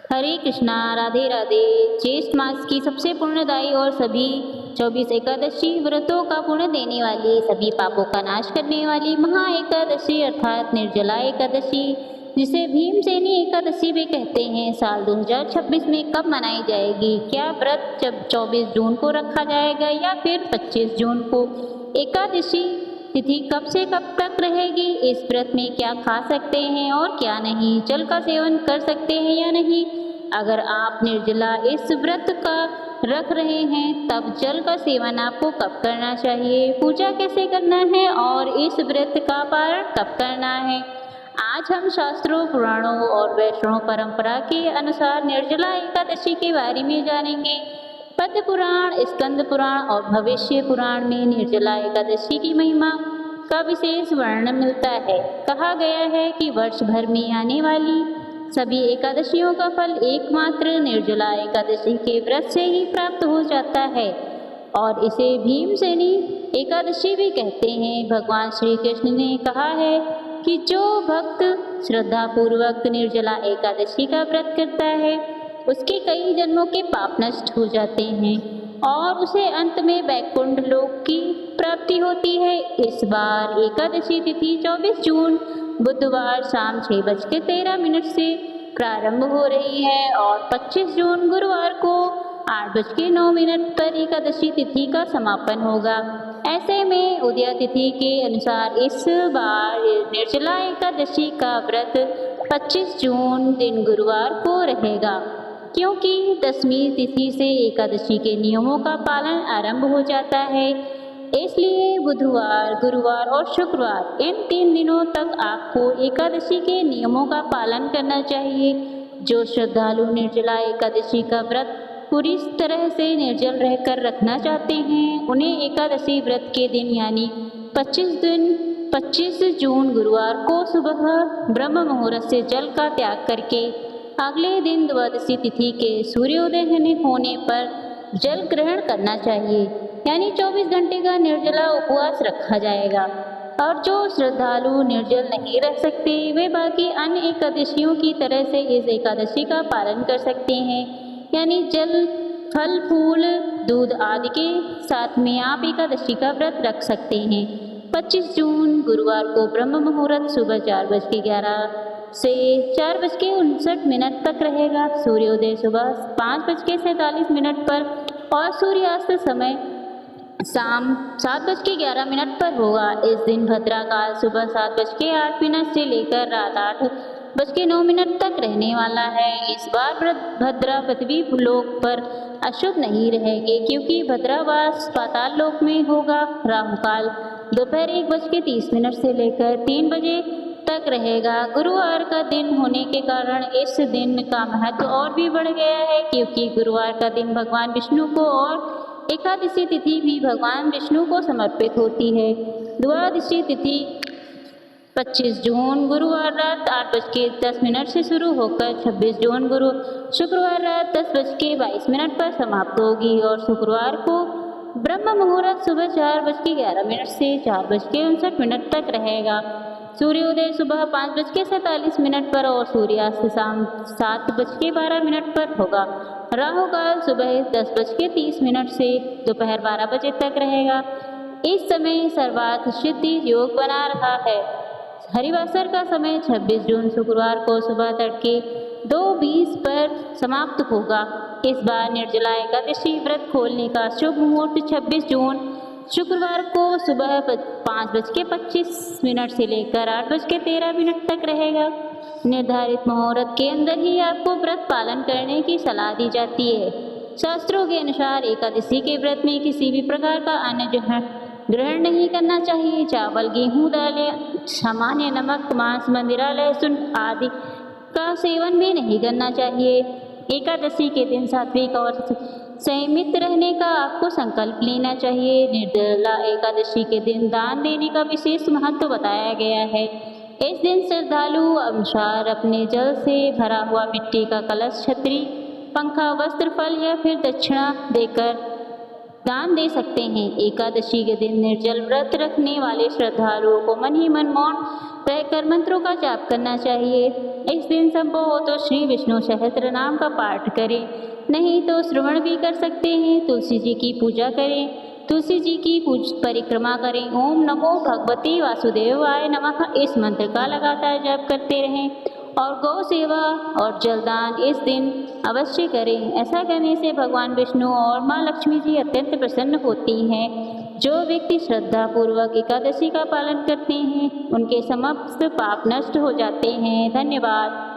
हरे कृष्णा, राधे राधे। ज्येष्ठ मास की सबसे पुण्यदायी और सभी 24 एकादशी व्रतों का पुण्य देने वाली, सभी पापों का नाश करने वाली महा एकादशी अर्थात निर्जला एकादशी, जिसे भीमसेनी एकादशी भी कहते हैं, साल 2026 में कब मनाई जाएगी? क्या व्रत जब 24 जून को रखा जाएगा या फिर 25 जून को? एकादशी तिथि कब से कब तक रहेगी? इस व्रत में क्या खा सकते हैं और क्या नहीं? जल का सेवन कर सकते हैं या नहीं? अगर आप निर्जला इस व्रत का रख रहे हैं तब जल का सेवन आपको कब करना चाहिए? पूजा कैसे करना है और इस व्रत का पारण कब करना है? आज हम शास्त्रों, पुराणों और वैष्णव परंपरा के अनुसार निर्जला एकादशी के बारे में जानेंगे। पद्म पुराण, स्कंद पुराण और भविष्य पुराण में निर्जला एकादशी की महिमा का विशेष वर्णन मिलता है। कहा गया है कि वर्ष भर में आने वाली सभी एकादशियों का फल एकमात्र निर्जला एकादशी के व्रत से ही प्राप्त हो जाता है और इसे भीमसेनी एकादशी भी कहते हैं। भगवान श्री कृष्ण ने कहा है कि जो भक्त श्रद्धापूर्वक निर्जला एकादशी का व्रत करता है उसके कई जन्मों के पाप नष्ट हो जाते हैं और उसे अंत में वैकुंठ लोक की प्राप्ति होती है। इस बार एकादशी तिथि 24 जून बुधवार शाम 6:13 से प्रारंभ हो रही है और 25 जून गुरुवार को 8:09 पर एकादशी तिथि का समापन होगा। ऐसे में उदया तिथि के अनुसार इस बार निर्जला एकादशी का व्रत 25 जून दिन गुरुवार को रहेगा, क्योंकि दशमी तिथि से एकादशी के नियमों का पालन आरंभ हो जाता है। इसलिए बुधवार, गुरुवार और शुक्रवार इन 3 दिनों तक आपको एकादशी के नियमों का पालन करना चाहिए। जो श्रद्धालु निर्जला एकादशी का व्रत पूरी तरह से निर्जल रहकर रखना चाहते हैं उन्हें एकादशी व्रत के दिन यानी 25 जून गुरुवार को सुबह ब्रह्म मुहूर्त से जल का त्याग करके अगले दिन द्वादशी तिथि के सूर्योदय होने पर जल ग्रहण करना चाहिए, यानी 24 घंटे का निर्जला उपवास रखा जाएगा। और जो श्रद्धालु निर्जल नहीं रह सकते वे बाकी अन्य एकादशियों की तरह से इस एकादशी का पालन कर सकते हैं, यानी जल, फल, फूल, दूध आदि के साथ में आप एकादशी का व्रत रख सकते हैं। 25 जून गुरुवार को ब्रह्म मुहूर्त सुबह 4:11 से 4:59 तक रहेगा। सूर्योदय सुबह 5:47 पर और सूर्यास्त समय शाम 7:11 पर होगा। इस दिन भद्रा काल सुबह 7:08 से लेकर रात 8:09 तक रहने वाला है। इस बार भद्रा पृथ्वी लोक पर अशुभ नहीं रहेगी, क्योंकि भद्रावास पाताल लोक में होगा। राहु काल दोपहर 1:30 से लेकर 3 बजे तक रहेगा। गुरुवार का दिन होने के कारण इस दिन का महत्व और भी बढ़ गया है, क्योंकि गुरुवार का दिन भगवान विष्णु को और एकादशी तिथि भी भगवान विष्णु को समर्पित होती है। द्वादशी तिथि 25 जून गुरुवार रात 8:10 से शुरू होकर 26 जून शुक्रवार रात 10:22 पर समाप्त होगी और शुक्रवार को ब्रह्म मुहूर्त सुबह 4:11 से 4:59 तक रहेगा। सूर्योदय सुबह 5:47 पर और सूर्यास्त शाम 7:12 पर होगा। राहु काल सुबह 10:30 से दोपहर 12 बजे तक रहेगा। इस समय सर्वार्थ सिद्धि योग बना रहा है। हरिवासर का समय 26 जून शुक्रवार को सुबह तड़के 2:20 पर समाप्त होगा। इस बार निर्जला एकादशी व्रत खोलने का शुभ मुहूर्त 26 जून शुक्रवार को सुबह 5:25 से लेकर 8:13 तक रहेगा। निर्धारित मुहूर्त के अंदर ही आपको व्रत पालन करने की सलाह दी जाती है। शास्त्रों के अनुसार एकादशी के व्रत में किसी भी प्रकार का अन्न ग्रहण नहीं करना चाहिए। चावल, गेहूं, दालें, सामान्य नमक, मांस, मदिरा, लहसुन आदि का सेवन भी नहीं करना चाहिए। एकादशी के दिन सात्विक और संयमित रहने का आपको संकल्प लेना चाहिए। निर्जला एकादशी के दिन दान देने का विशेष महत्व बताया गया है। इस दिन श्रद्धालु अनुसार अपने जल से भरा हुआ मिट्टी का कलश, छतरी, पंखा, वस्त्र, फल या फिर दक्षिणा देकर दान दे सकते हैं। एकादशी के दिन निर्जल व्रत रखने वाले श्रद्धालुओं को मन ही मन मौन रहकर मंत्रों का जाप करना चाहिए। इस दिन संभव हो तो श्री विष्णु सहस्त्र नाम का पाठ करें, नहीं तो श्रवण भी कर सकते हैं। तुलसी जी की पूजा करें, तुलसी जी की परिक्रमा करें। ओम नमो भगवते वासुदेवाय नमः इस मंत्र का लगातार जाप करते रहें और गौ सेवा और जलदान इस दिन अवश्य करें। ऐसा करने से भगवान विष्णु और माँ लक्ष्मी जी अत्यंत प्रसन्न होती हैं। जो व्यक्ति श्रद्धा पूर्वक एकादशी का पालन करते हैं उनके समस्त पाप नष्ट हो जाते हैं। धन्यवाद।